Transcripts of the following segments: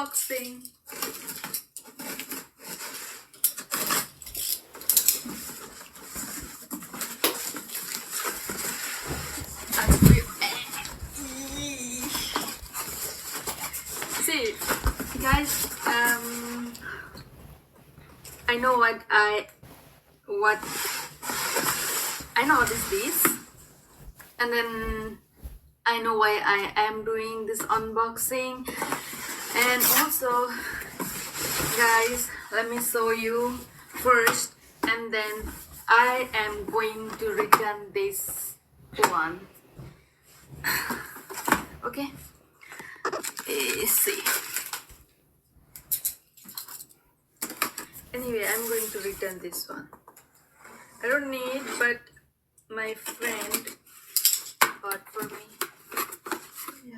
unboxing. See, guys, I know what I know what is this, and then I know why I am doing this unboxing. And also, guys, let me show you first, and then I am going to return this one. Okay, let's see. Anyway, I'm going to return this one. I don't need, but my friend bought for me. Yeah.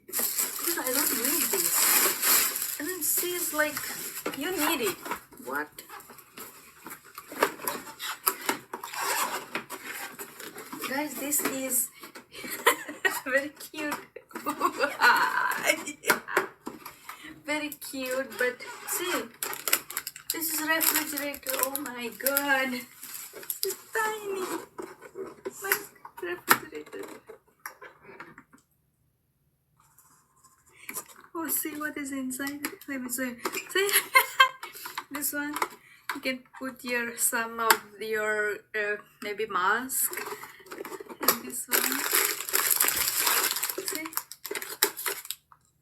Because I don't need this. And then she's like, you need it. What? Guys, this is very cute. Yeah. Very cute, but see, this is refrigerator. Oh my god, it's tiny. My refrigerator. Oh, see what is inside. Let me see. See, this one you can put your some of your maybe mask. And this one. See.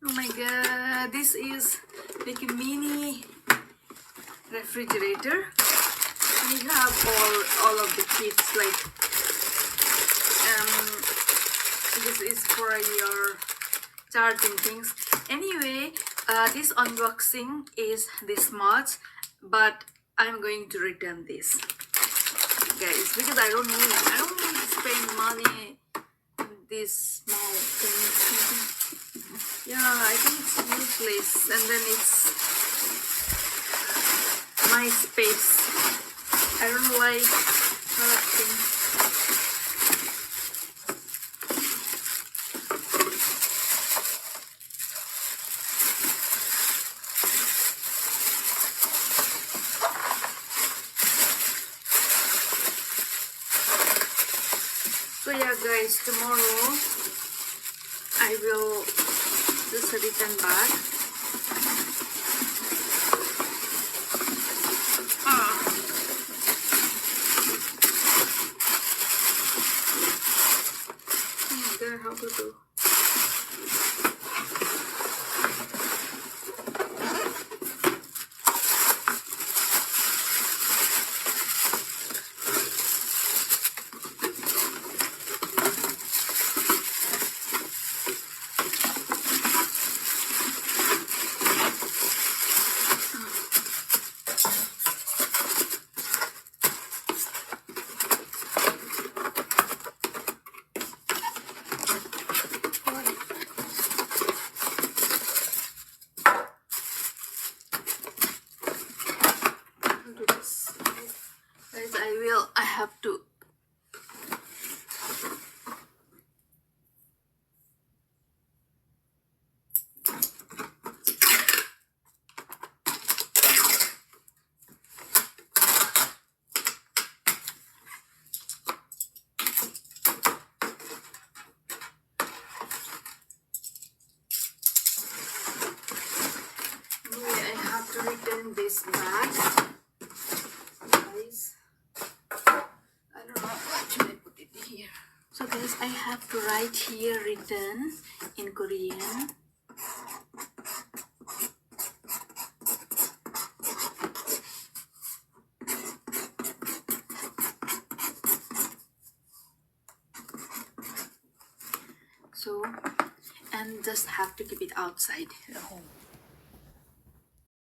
Oh my god, this is like a mini refrigerator. We have all of the kits, like this is for your charging things. Anyway, this unboxing is this much, but I'm going to return this, guys, because I don't need to spend money on this small thing. Yeah, I think it's useless, and then it's my space. I don't like collecting. So yeah, guys, tomorrow I will just return back. How to do. Guys, I have to. Anyway, I have to return this back. So guys, I have to write here return in Korean. So, and just have to keep it outside the home.